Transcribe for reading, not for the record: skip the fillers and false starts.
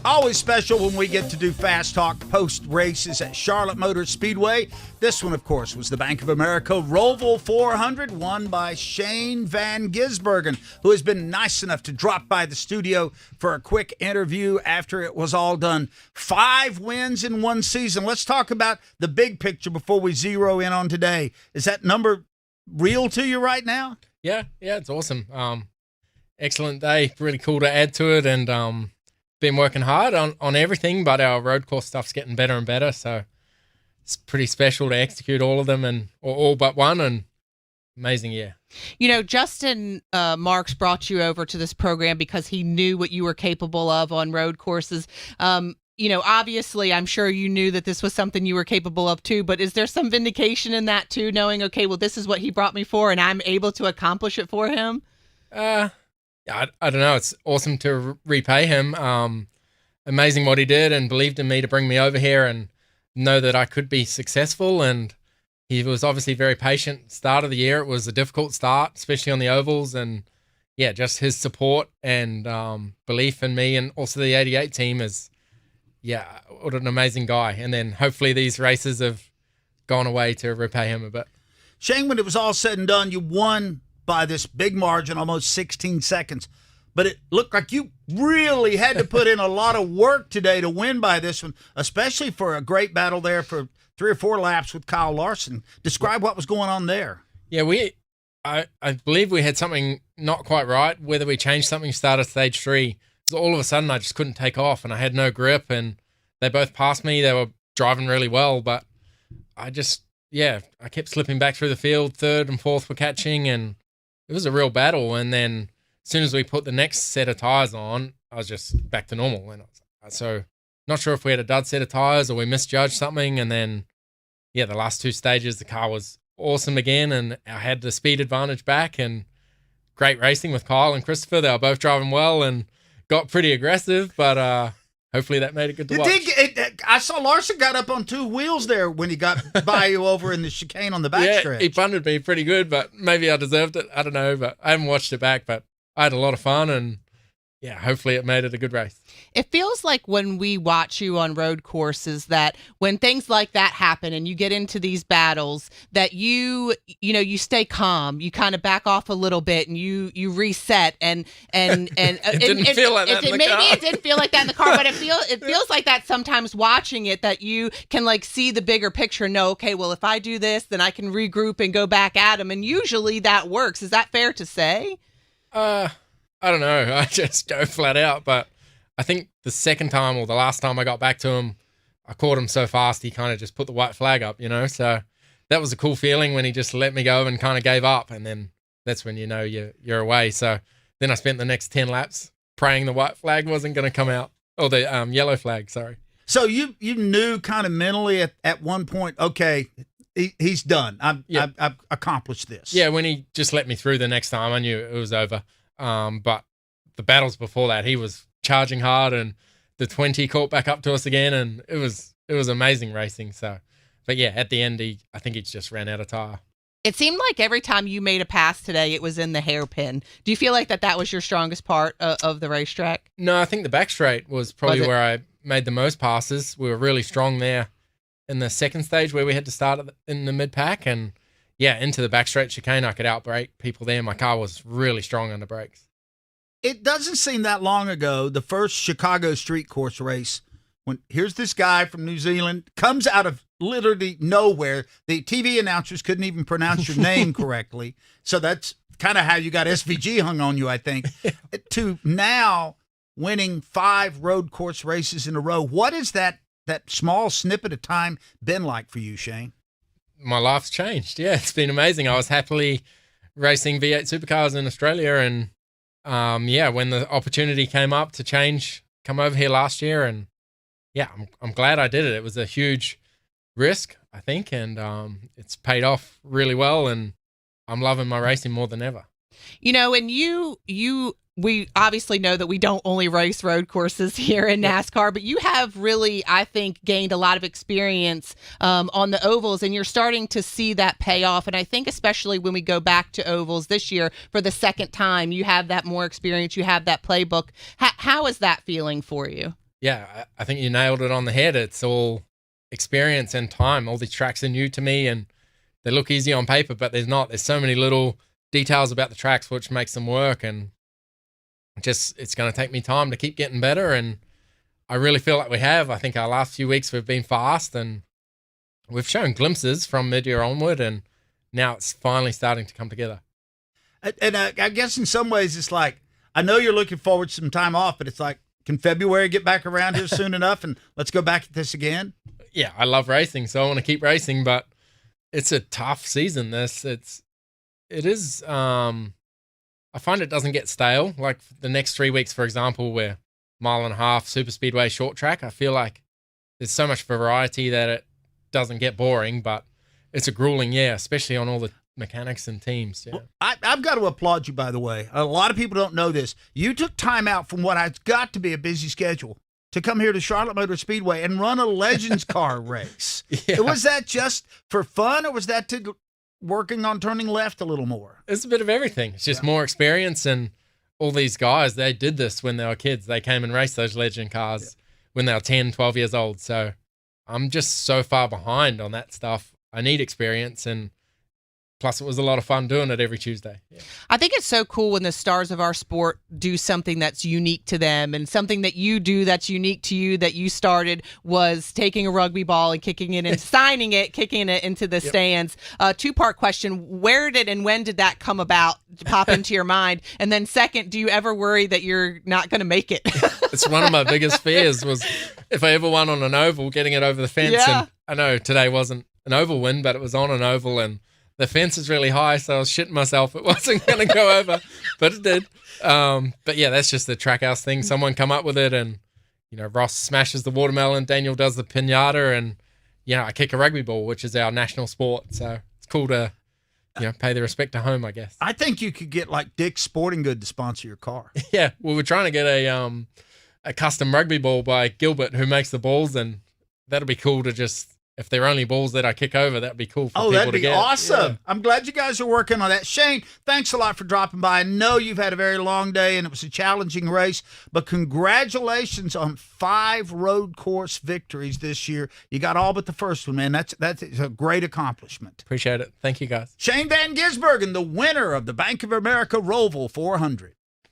Always special when we get to do Fast Talk post races at Charlotte Motor Speedway. This one, of course, was the Bank of America Roval 400, won by Shane Van Gisbergen, who has been nice enough to drop by the studio for a quick interview after it was all done. 5 wins in one season. Let's talk about the big picture before we zero in on today. Is that number real to you right now? Yeah, it's awesome. Excellent day. Really cool to add to it, and been working hard on everything, but our road course stuff's getting better and better, so it's pretty special to execute all of them, and or all but one, and amazing year. You know, Justin Marks brought you over to this program because he knew what you were capable of on road courses. You know, obviously, I'm sure you knew that this was something you were capable of too, but is there some vindication in that too, knowing, okay, well, this is what he brought me for, and I'm able to accomplish it for him? I don't know. It's awesome to repay him. Amazing what he did, and believed in me to bring me over here and know that I could be successful. And he was obviously very patient. Start of the year, it was a difficult start, especially on the ovals. And yeah, just his support and belief in me, and also the 88 team is, what an amazing guy. And then hopefully these races have gone away to repay him a bit. Shane, when it was all said and done, you won by this big margin, almost 16 seconds. But it looked like you really had to put in a lot of work today to win by this one, especially for a great battle there for 3 or 4 laps with Kyle Larson. Describe what was going on there. Yeah, I believe we had something not quite right, whether we changed something, started stage 3. So all of a sudden I just couldn't take off, and I had no grip, and they both passed me. They were driving really well, but I kept slipping back through the field. 3rd and 4th were catching, and it was a real battle. And then as soon as we put the next set of tires on, I was just back to normal. And so not sure if we had a dud set of tires or we misjudged something. And then, the last 2 stages, the car was awesome again, and I had the speed advantage back, and great racing with Kyle and Christopher. They were both driving well and got pretty aggressive, but hopefully that made it good to watch. I saw Larson got up on 2 wheels there when he got by you over in the chicane on the backstretch. Yeah, he punted me pretty good, but maybe I deserved it. I don't know, but I haven't watched it back, but I had a lot of fun, and hopefully it made it a good race. It feels like when we watch you on road courses that when things like that happen and you get into these battles, that you stay calm, you kind of back off a little bit, and you reset, and it didn't feel like that in the car. Maybe it didn't feel like that in the car, but it feels like that sometimes watching it, that you can like see the bigger picture and know, okay, well, if I do this, then I can regroup and go back at him, and usually that works. Is that fair to say? I don't know. I just go flat out. But I think the second time, or the last time I got back to him, I caught him so fast he kind of just put the white flag up, So that was a cool feeling when he just let me go and kind of gave up. And then that's when you're away. So then I spent the next 10 laps praying the white flag wasn't going to come out. Or the yellow flag, sorry. So you knew kind of mentally at one point, okay, he's done. I've accomplished this. Yeah, when he just let me through the next time, I knew it was over. But the battles before that, he was charging hard, and the 20 caught back up to us again, and it was amazing racing. So, but at the end, I think he just ran out of tire. It seemed like every time you made a pass today, it was in the hairpin. Do you feel like that was your strongest part of the racetrack? No, I think the back straight was probably where I made the most passes. We were really strong there in the second stage where we had to start in the mid-pack, and into the back straight chicane, I could outbrake people there. My car was really strong under brakes. It doesn't seem that long ago, the first Chicago street course race, when here's this guy from New Zealand, comes out of literally nowhere. The TV announcers couldn't even pronounce your name correctly. So that's kind of how you got SVG hung on you, I think, to now winning 5 road course races in a row. What has that small snippet of time been like for you, Shane? My life's changed. Yeah, it's been amazing. I was happily racing V8 supercars in Australia, and when the opportunity came up to come over here last year, and I'm glad I did it. It was a huge risk, I think, and it's paid off really well, and I'm loving my racing more than ever. And we obviously know that we don't only race road courses here in NASCAR, but you have really, I think, gained a lot of experience on the ovals, and you're starting to see that pay off. And I think especially when we go back to ovals this year for the second time, you have that more experience, you have that playbook. How is that feeling for you? yeah, I think you nailed it on the head. It's all experience and time. All these tracks are new to me and they look easy on paper, but there's not. There's so many little details about the tracks which makes them work, and it's going to take me time to keep getting better. And I really feel like we have. I think our last few weeks we've been fast and we've shown glimpses from mid-year onward, and now it's finally starting to come together. And I guess in some ways it's like, I know you're looking forward to some time off, but it's like, can February get back around here soon enough and let's go back at this again? Yeah, I love racing, so I want to keep racing, but it's a tough season. It is. I find it doesn't get stale. Like the next 3 weeks, for example, we're mile and a half super speedway short track. I feel like there's so much variety that it doesn't get boring, but it's a grueling year, especially on all the mechanics and teams. Yeah. Well, I've got to applaud you, by the way. A lot of people don't know this. You took time out from what has got to be a busy schedule to come here to Charlotte Motor Speedway and run a Legends car race. Yeah. Was that just for fun, or was that to working on turning left a little more? It's a bit of everything. It's just more experience, and all these guys, they did this when they were kids. They came and raced those legend cars when they were 10, 12 years old. So I'm just so far behind on that stuff. I need experience, and plus it was a lot of fun doing it every Tuesday. Yeah. I think it's so cool when the stars of our sport do something that's unique to them, and something that you do that's unique to you that you started was taking a rugby ball and kicking it and kicking it into the stands. Two-part question: where did and when did that come about, pop into your mind? And then second, do you ever worry that you're not going to make it? It's one of my biggest fears was if I ever won on an oval, getting it over the fence. Yeah. And I know today wasn't an oval win, but it was on an oval, and the fence is really high, so I was shitting myself. It wasn't going to go over, but it did. But yeah, that's just the Trackhouse thing. Someone come up with it, and Ross smashes the watermelon, Daniel does the pinata, and I kick a rugby ball, which is our national sport. So it's cool to pay the respect to home, I guess. I think you could get like Dick's Sporting Good to sponsor your car. Yeah, well, we're trying to get a custom rugby ball by Gilbert, who makes the balls, and that'll be cool to just. If they're only balls that I kick over, that'd be cool for people to get. Oh, that'd be awesome. Yeah. I'm glad you guys are working on that. Shane, thanks a lot for dropping by. I know you've had a very long day and it was a challenging race, but congratulations on 5 road course victories this year. You got all but the first one, man. That's a great accomplishment. Appreciate it. Thank you, guys. Shane Van Gisbergen, the winner of the Bank of America Roval 400.